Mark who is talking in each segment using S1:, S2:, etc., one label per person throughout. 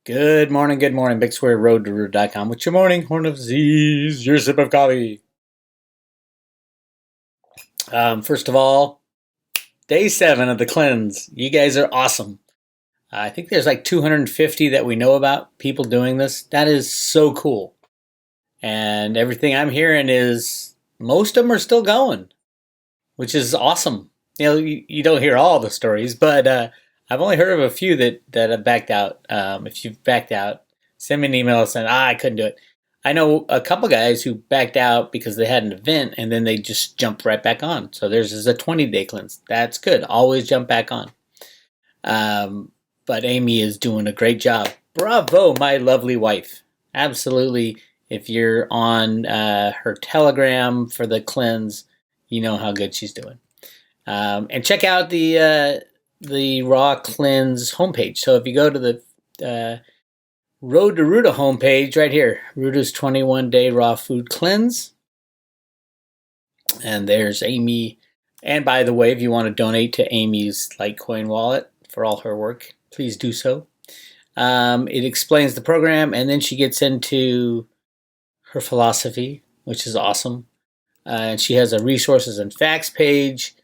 S1: Good morning, good morning. Big Square Road to Root.com with your morning horn of Z's, your sip of coffee. First of all, day 7 of the cleanse. You guys are awesome. I think there's like 250 that we know about people doing this. That is so cool. And everything I'm hearing is most of them are still going, which is awesome. You don't hear all the stories, but I've only heard of a few that have backed out. If you've backed out, send me an email saying, I couldn't do it. I know a couple guys who backed out because they had an event and then they just jumped right back on. So theirs is a 20-day cleanse. That's good. Always jump back on. But Amy is doing a great job. Bravo, my lovely wife. Absolutely. If you're on her Telegram for the cleanse, you know how good she's doing. And check out the Raw Cleanse homepage. So if you go to the Road to Roota homepage right here, Roota's 21-day raw food cleanse, and there's Amy. And by the way, if you want to donate to Amy's Litecoin wallet for all her work, please do so. It explains the program, and then she gets into her philosophy, which is awesome. And she has a resources and facts page.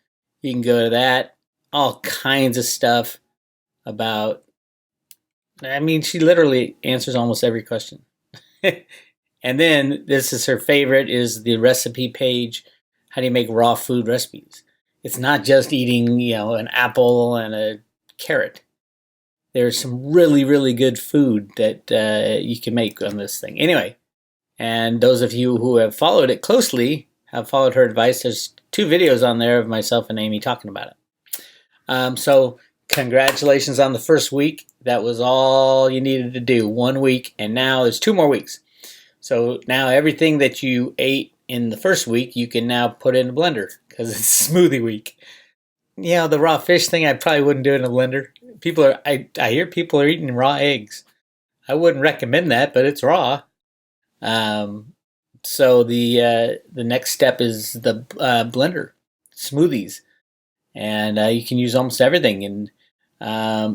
S1: You can go to that. All kinds of stuff about. She literally answers almost every question. And then this is her favorite: is the recipe page. How do you make raw food recipes? It's not just eating, an apple and a carrot. There's some really, really good food that you can make on this thing. Anyway, and those of you who have followed it closely have followed her advice. There's 2 videos on there of myself and Amy talking about it. So congratulations on the first week. That was all you needed to do. 1 week, and now there's 2 more weeks. So now everything that you ate in the first week, you can now put in a blender because it's smoothie week. The raw fish thing, I probably wouldn't do it in a blender. I hear people are eating raw eggs. I wouldn't recommend that, but it's raw. So the next step is the blender smoothies, and you can use almost everything. And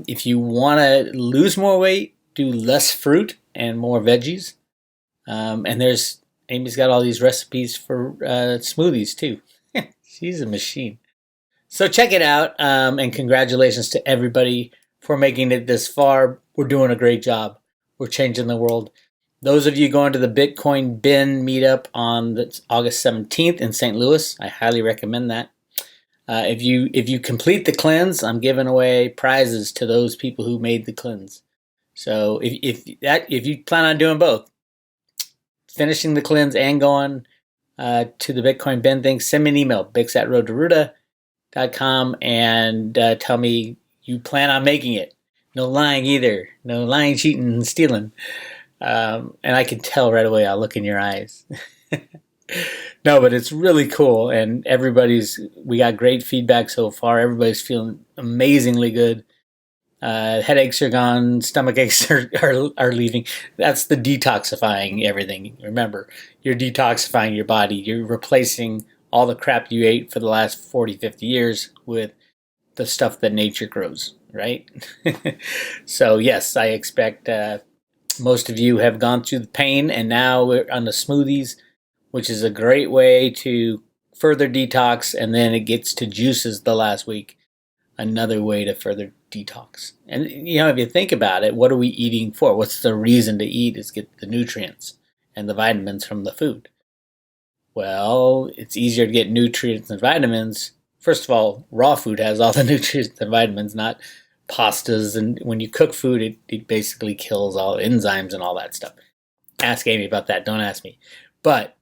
S1: if you want to lose more weight, do less fruit and more veggies. And Amy's got all these recipes for smoothies too. She's a machine. So check it out, and congratulations to everybody for making it this far. We're doing a great job. We're changing the world. Those of you going to the Bitcoin Bin meetup on August 17th in St. Louis, I highly recommend that. If you complete the cleanse, I'm giving away prizes to those people who made the cleanse. So if you plan on doing both, finishing the cleanse and going to the Bitcoin Bin thing, send me an email, bix@roadtoruta.com, and tell me you plan on making it. No lying either. No lying, cheating, and stealing. And I can tell right away. I'll look in your eyes. No, but it's really cool, and we got great feedback so far. Everybody's feeling amazingly good. Headaches are gone, stomach aches are leaving. That's the detoxifying everything. Remember, you're detoxifying your body. You're replacing all the crap you ate for the last 40, 50 years with the stuff that nature grows, right? So yes, I expect most of you have gone through the pain, and now we're on the smoothies, which is a great way to further detox, and then it gets to juices the last week, another way to further detox. And if you think about it, what are we eating for? What's the reason to eat? Is get the nutrients and the vitamins from the food. Well, it's easier to get nutrients and vitamins. First of all, raw food has all the nutrients and vitamins, not pastas. And when you cook food, it basically kills all the enzymes and all that stuff. Ask Amy about that. Don't ask me. But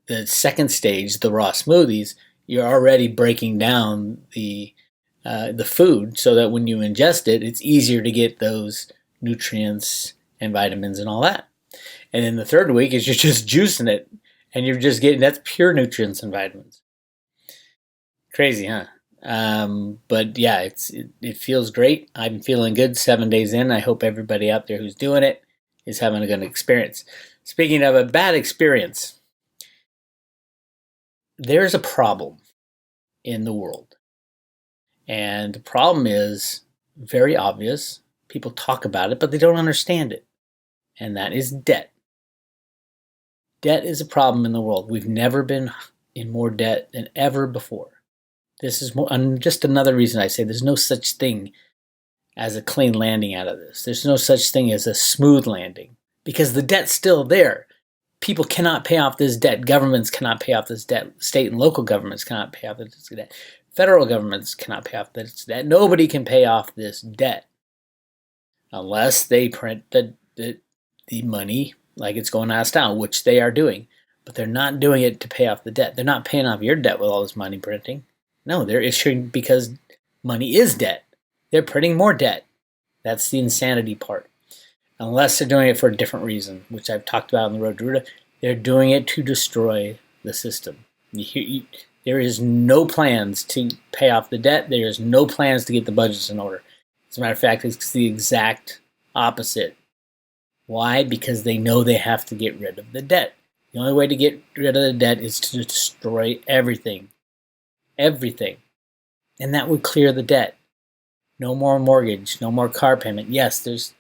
S1: the second stage, the raw smoothies, you're already breaking down the food so that when you ingest it, it's easier to get those nutrients and vitamins and all that. And then the third week is you're just juicing it, and you're just getting, that's pure nutrients and vitamins. Crazy, huh? But yeah, it feels great. I'm feeling good 7 days in. I hope everybody out there who's doing it is having a good experience. Speaking of a bad experience, there's a problem in the world. And the problem is very obvious. People talk about it, but they don't understand it. And that is debt. Debt is a problem in the world. We've never been in more debt than ever before. This is just another reason I say there's no such thing as a clean landing out of this. There's no such thing as a smooth landing because the debt's still there. People cannot pay off this debt. Governments cannot pay off this debt. State and local governments cannot pay off this debt. Federal governments cannot pay off this debt. Nobody can pay off this debt unless they print the money like it's going out of style, which they are doing. But they're not doing it to pay off the debt. They're not paying off your debt with all this money printing. No, they're issuing because money is debt. They're printing more debt. That's the insanity part. Unless they're doing it for a different reason, which I've talked about on the road to Roota, they're doing it to destroy the system. There is no plans to pay off the debt. There is no plans to get the budgets in order. As a matter of fact, it's the exact opposite. Why? Because they know they have to get rid of the debt. The only way to get rid of the debt is to destroy everything. Everything. And that would clear the debt. No more mortgage, no more car payment. Yes,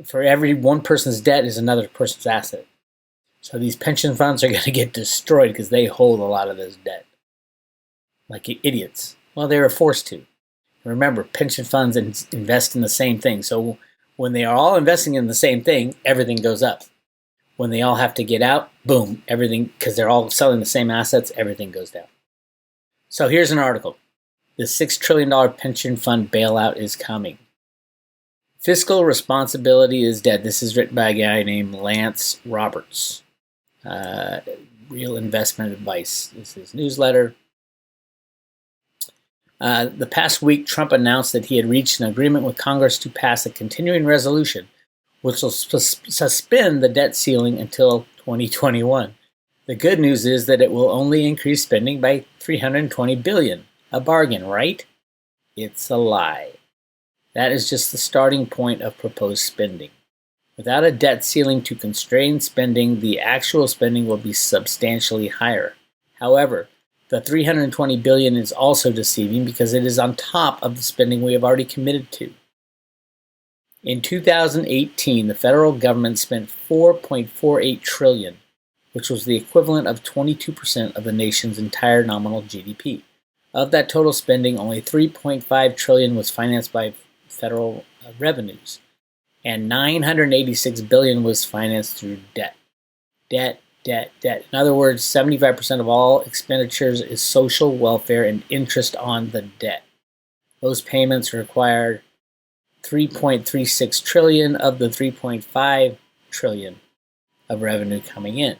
S1: for every one person's debt is another person's asset. So these pension funds are going to get destroyed because they hold a lot of this debt. Like idiots. Well, they were forced to. Remember, pension funds invest in the same thing. So when they are all investing in the same thing, everything goes up. When they all have to get out, boom, everything, because they're all selling the same assets, everything goes down. So here's an article. The $6 trillion pension fund bailout is coming. Fiscal responsibility is dead. This is written by a guy named Lance Roberts. Real Investment Advice. This is his newsletter. The past week, Trump announced that he had reached an agreement with Congress to pass a continuing resolution which will suspend the debt ceiling until 2021. The good news is that it will only increase spending by $320 billion. A bargain, right? It's a lie. That is just the starting point of proposed spending. Without a debt ceiling to constrain spending, the actual spending will be substantially higher. However, the $320 billion is also deceiving because it is on top of the spending we have already committed to. In 2018, the federal government spent $4.48 trillion, which was the equivalent of 22% of the nation's entire nominal GDP. Of that total spending, only $3.5 trillion was financed by federal revenues, and $986 billion was financed through debt. Debt. In other words, 75% of all expenditures is social welfare and interest on the debt. Those payments required $3.36 trillion of the $3.5 trillion of revenue coming in.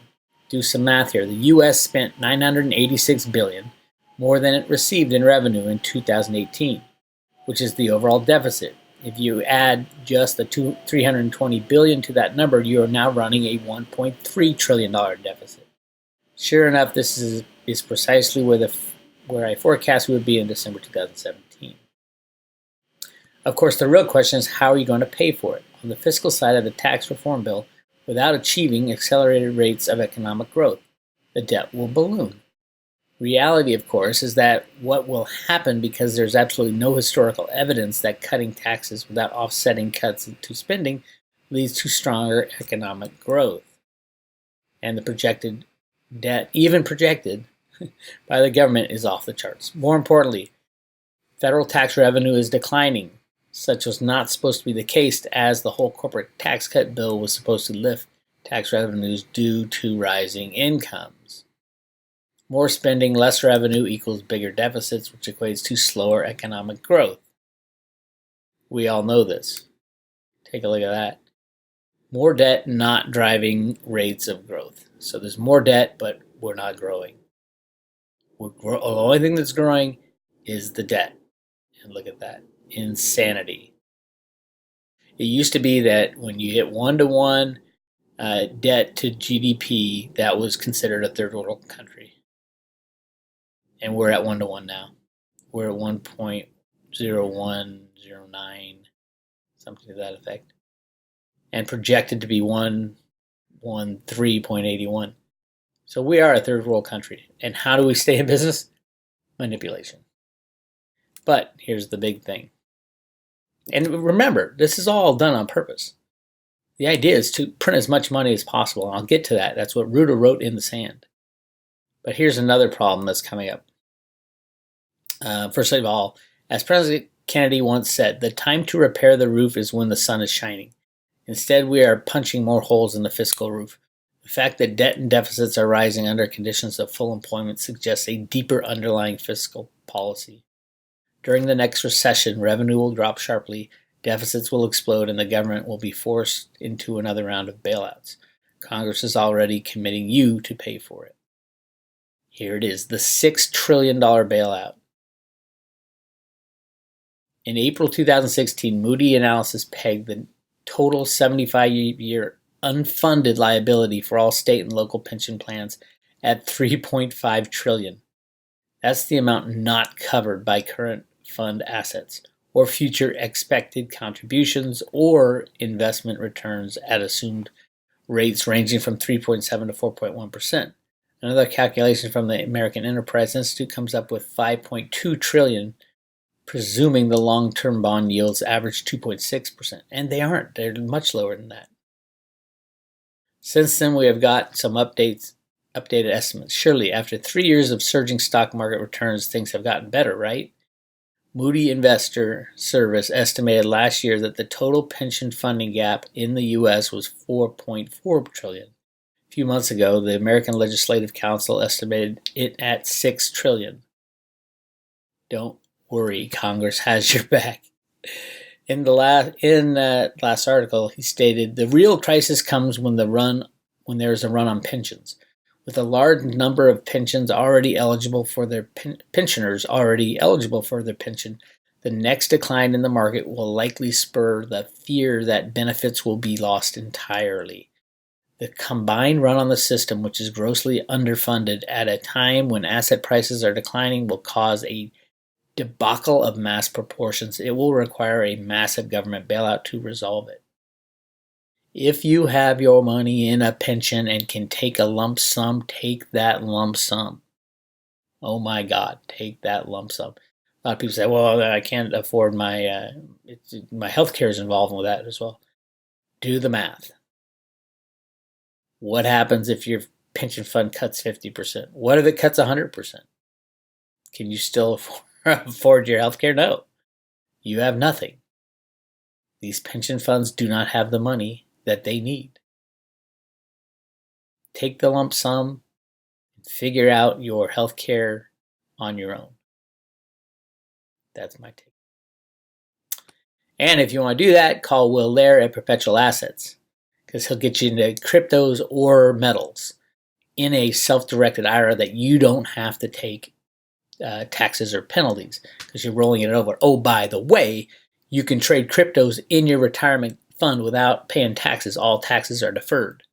S1: Do some math here. The U.S. spent $986 billion, more than it received in revenue in 2018, which is the overall deficit. If you add just the $320 billion to that number, you are now running a $1.3 trillion deficit. Sure enough, this is precisely where I forecast we would be in December 2017. Of course, the real question is, how are you going to pay for it? On the fiscal side of the tax reform bill, without achieving accelerated rates of economic growth, the debt will balloon. Reality, of course, is that what will happen, because there's absolutely no historical evidence that cutting taxes without offsetting cuts to spending leads to stronger economic growth. And the projected debt, even projected by the government, is off the charts. More importantly, federal tax revenue is declining. Such was not supposed to be the case, as the whole corporate tax cut bill was supposed to lift tax revenues due to rising incomes. More spending, less revenue equals bigger deficits, which equates to slower economic growth. We all know this. Take a look at that. More debt not driving rates of growth. So there's more debt, but we're not growing. The only thing that's growing is the debt. And look at that. Insanity. It used to be that when you hit 1-to-1 debt to GDP, that was considered a third world country. And we're at 1-to-1 now. We're at 1.0109, something to that effect. And projected to be 113.81. So we are a third world country. And how do we stay in business? Manipulation. But here's the big thing. And remember, this is all done on purpose. The idea is to print as much money as possible, and I'll get to that. That's what Roota wrote in the sand. But here's another problem that's coming up. First of all, as President Kennedy once said, the time to repair the roof is when the sun is shining. Instead, we are punching more holes in the fiscal roof. The fact that debt and deficits are rising under conditions of full employment suggests a deeper underlying fiscal policy. During the next recession, revenue will drop sharply, deficits will explode, and the government will be forced into another round of bailouts. Congress is already committing you to pay for it. Here it is, the $6 trillion bailout. In April 2016, Moody Analysis pegged the total 75-year unfunded liability for all state and local pension plans at $3.5 trillion. That's the amount not covered by current fund assets or future expected contributions or investment returns at assumed rates ranging from 3.7 to 4.1%. Another calculation from the American Enterprise Institute comes up with $5.2 trillion, presuming the long-term bond yields average 2.6%. And they aren't. They're much lower than that. Since then, we have got some updated estimates. Surely, after 3 years of surging stock market returns, things have gotten better, right? Moody Investor Service estimated last year that the total pension funding gap in the U.S. was $4.4 trillion. A few months ago, the American Legislative Council estimated it at $6 trillion. Don't worry, Congress has your back. In the last article, he stated, the real crisis comes when there's a run on pensions. With a large number of pensioners already eligible for their pension, the next decline in the market will likely spur the fear that benefits will be lost entirely. The combined run on the system, which is grossly underfunded at a time when asset prices are declining, will cause a debacle of mass proportions. It will require a massive government bailout to resolve it. If you have your money in a pension and can take a lump sum, take that lump sum. Oh my God, take that lump sum. A lot of people say, well, I can't afford my health care is involved with that as well. Do the math. What happens if your pension fund cuts 50%? What if it cuts 100%? Can you still afford your health care? No. You have nothing. These pension funds do not have the money that they need. Take the lump sum and figure out your health care on your own. That's my take. And if you want to do that, call Will Lair at Perpetual Assets, because he'll get you into cryptos or metals in a self-directed IRA that you don't have to take taxes or penalties because you're rolling it over. Oh, by the way, you can trade cryptos in your retirement fund without paying taxes. All taxes are deferred.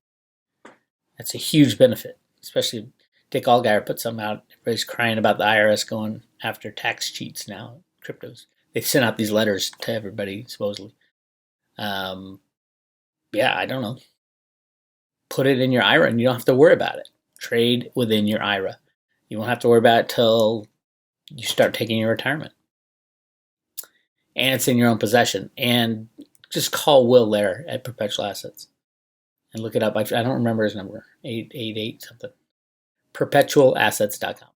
S1: That's a huge benefit, especially Dick Allgaier put something out. Everybody's crying about the IRS going after tax cheats now, cryptos. They've sent out these letters to everybody, supposedly. Yeah, I don't know. Put it in your IRA and you don't have to worry about it. Trade within your IRA. You won't have to worry about it till you start taking your retirement. And it's in your own possession. And just call Will Lair at Perpetual Assets and look it up. I don't remember his number, 888 something. Perpetualassets.com.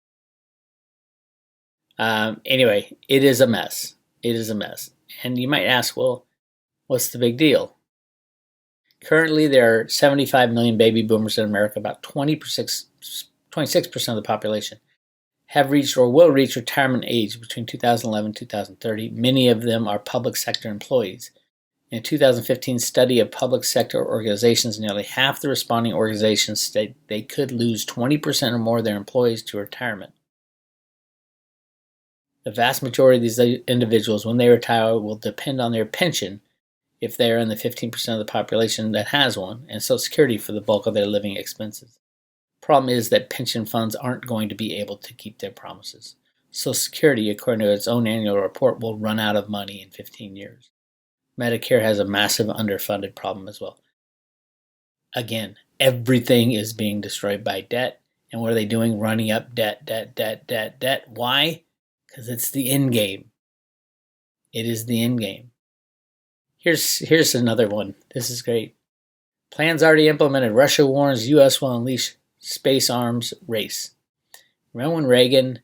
S1: Anyway, it is a mess. It is a mess. And you might ask, well, what's the big deal? Currently, there are 75 million baby boomers in America. About 26% of the population have reached or will reach retirement age between 2011 and 2030. Many of them are public sector employees. In a 2015 study of public sector organizations, nearly half the responding organizations state they could lose 20% or more of their employees to retirement. The vast majority of these individuals, when they retire, will depend on their pension if they are in the 15% of the population that has one, and Social Security for the bulk of their living expenses. Problem is that pension funds aren't going to be able to keep their promises. Social Security, according to its own annual report, will run out of money in 15 years. Medicare has a massive underfunded problem as well. Again, everything is being destroyed by debt. And what are they doing? Running up debt. Why? Because it's the end game. It is the end game. Here's another one. This is great. Plans already implemented. Russia warns U.S. will unleash space arms race. Remember when Reagan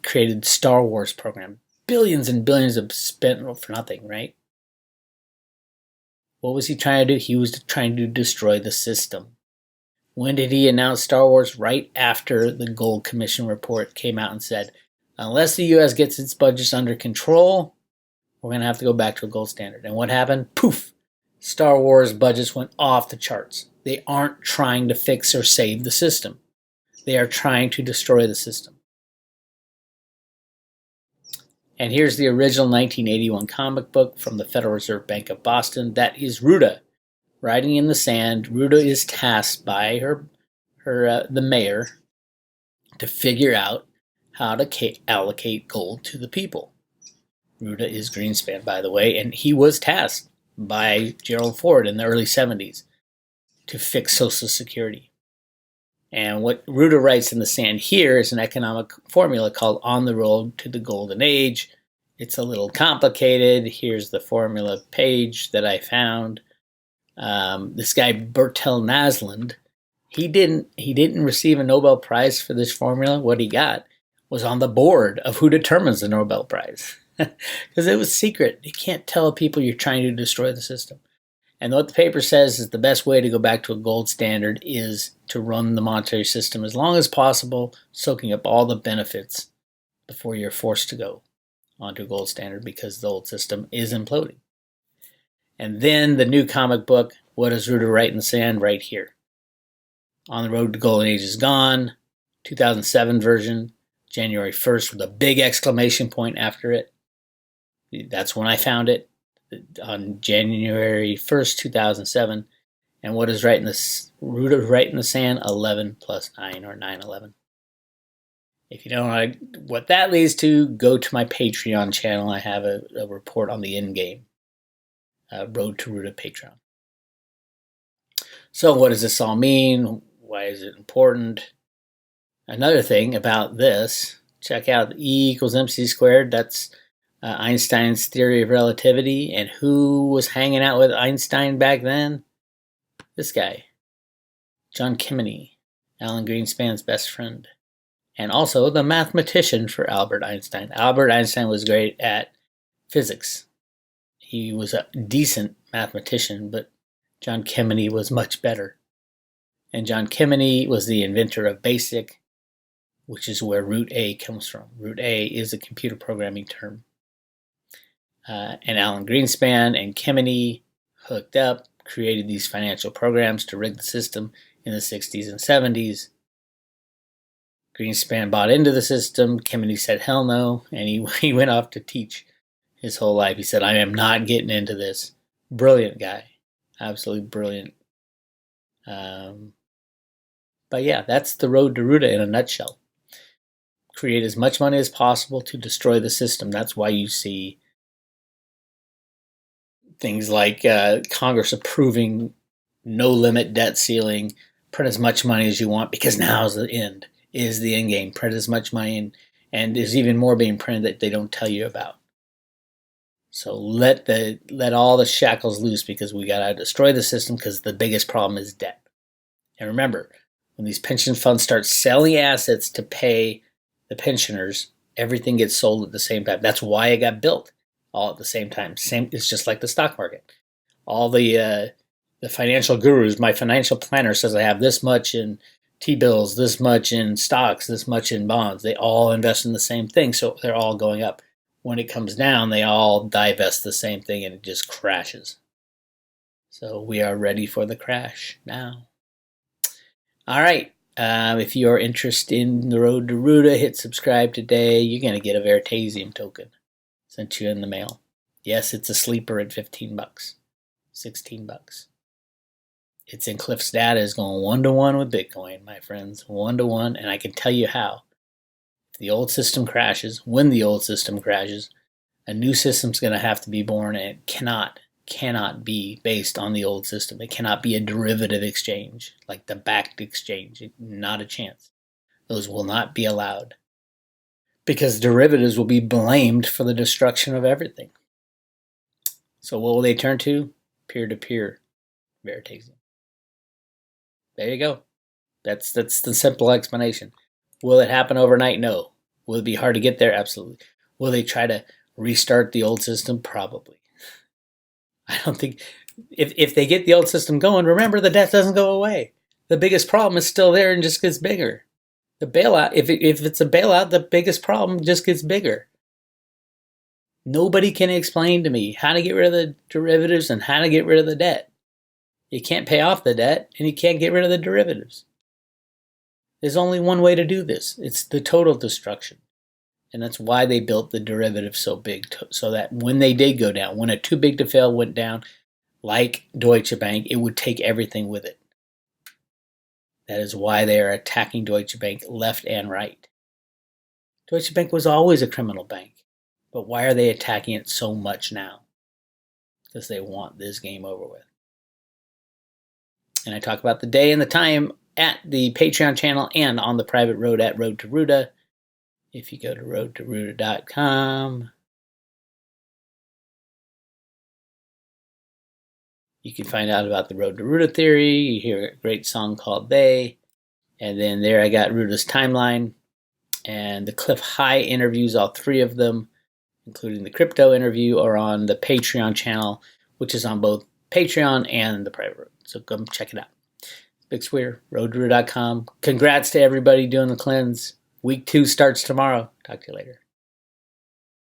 S1: created the Star Wars program? Billions and billions of spent for nothing, right? What was he trying to do? He was trying to destroy the system. When did he announce Star Wars? Right after the Gold Commission report came out and said, unless the U.S. gets its budgets under control, we're going to have to go back to a gold standard. And what happened? Poof! Star Wars budgets went off the charts. They aren't trying to fix or save the system. They are trying to destroy the system. And here's the original 1981 comic book from the Federal Reserve Bank of Boston. That is Roota. Riding in the sand, Roota is tasked by the mayor to figure out how to allocate gold to the people. Roota is Greenspan, by the way, and he was tasked by Gerald Ford in the early 70s to fix Social Security. And what Roota writes in the sand here is an economic formula called On the Road to the Golden Age. It's a little complicated. Here's the formula page that I found. This guy Bertel Nasland, he didn't receive a Nobel Prize for this formula. What he got was on the board of who determines the Nobel Prize, because it was secret. You can't tell people you're trying to destroy the system. And what the paper says is the best way to go back to a gold standard is to run the monetary system as long as possible, soaking up all the benefits before you're forced to go onto a gold standard, because the old system is imploding. And then the new comic book, what does Roota write in the sand? Right here. On the Road to Golden Age is gone. 2007 version, January 1st, with a big exclamation point after it. That's when I found it, on January 1st, 2007. And what is Roota write in the sand? 11 plus 9, or 9/11. If you don't know what that leads to, go to my Patreon channel. I have a report on the end game. Road to Roota Patreon. So what does this all mean? Why is it important? Another thing about this, check out E equals mc squared. That's Einstein's theory of relativity. And who was hanging out with Einstein back then? This guy, John Keminey, Alan Greenspan's best friend. And also the mathematician for Albert Einstein. Albert Einstein was great at physics. He was a decent mathematician, but John Keminey was much better. And John Keminey was the inventor of BASIC, which is where root A comes from. Root A is a computer programming term. And Alan Greenspan and Keminey hooked up, created these financial programs to rig the system in the 60s and 70s. Greenspan bought into the system. Keminey said, hell no. And he went off to teach his whole life. He said, I am not getting into this. Brilliant guy. Absolutely brilliant. But yeah, that's the road to Roota in a nutshell. Create as much money as possible to destroy the system. That's why you see things like Congress approving no limit debt ceiling, print as much money as you want, because now is the end game. Print as much money, and there's even more being printed that they don't tell you about. So let all the shackles loose, because we gotta destroy the system, because the biggest problem is debt. And remember, when these pension funds start selling assets to pay the pensioners, everything gets sold at the same time. That's why it got built all at the same time. It's just like the stock market. All the financial gurus, my financial planner says I have this much in T-bills, this much in stocks, this much in bonds. They all invest in the same thing, so they're all going up. When it comes down, they all divest the same thing, and it just crashes. So we are ready for the crash now. All right. If you are interested in the road to Roota, hit subscribe today. You're going to get a Veritasium token sent to you in the mail. Yes, it's a sleeper at $15, $16. It's in Cliff's data is going 1-to-1 with Bitcoin, my friends. 1-to-1, and I can tell you how. If the old system crashes, when the old system crashes, a new system's going to have to be born, and it cannot be based on the old system. It cannot be a derivative exchange, like the backed exchange. Not a chance. Those will not be allowed, because derivatives will be blamed for the destruction of everything. So what will they turn to? Peer-to-peer veritasing. There you go. That's the simple explanation. Will it happen overnight? No. Will it be hard to get there? Absolutely. Will they try to restart the old system? Probably. I don't think if they get the old system going, remember the debt doesn't go away. The biggest problem is still there and just gets bigger. The bailout, if it's a bailout, the biggest problem just gets bigger. Nobody can explain to me how to get rid of the derivatives and how to get rid of the debt. You can't pay off the debt and you can't get rid of the derivatives. There's only one way to do this. It's the total destruction. And that's why they built the derivatives so big, so that when they did go down, when a too big to fail went down, like Deutsche Bank, it would take everything with it. That is why they are attacking Deutsche Bank left and right. Deutsche Bank was always a criminal bank. But why are they attacking it so much now? Because they want this game over with. And I talk about the day and the time at the Patreon channel and on the private road at Road to Roota. If you go to roadtoroota.com, you can find out about the Road to Roota theory. You hear a great song called They. And then there I got Roota's timeline and the Cliff High interviews, all three of them, including the crypto interview, are on the Patreon channel, which is on both Patreon and the private road. So come check it out. Big Swear, roadtoroota.com. Congrats to everybody doing the cleanse. Week 2 starts tomorrow. Talk to you later.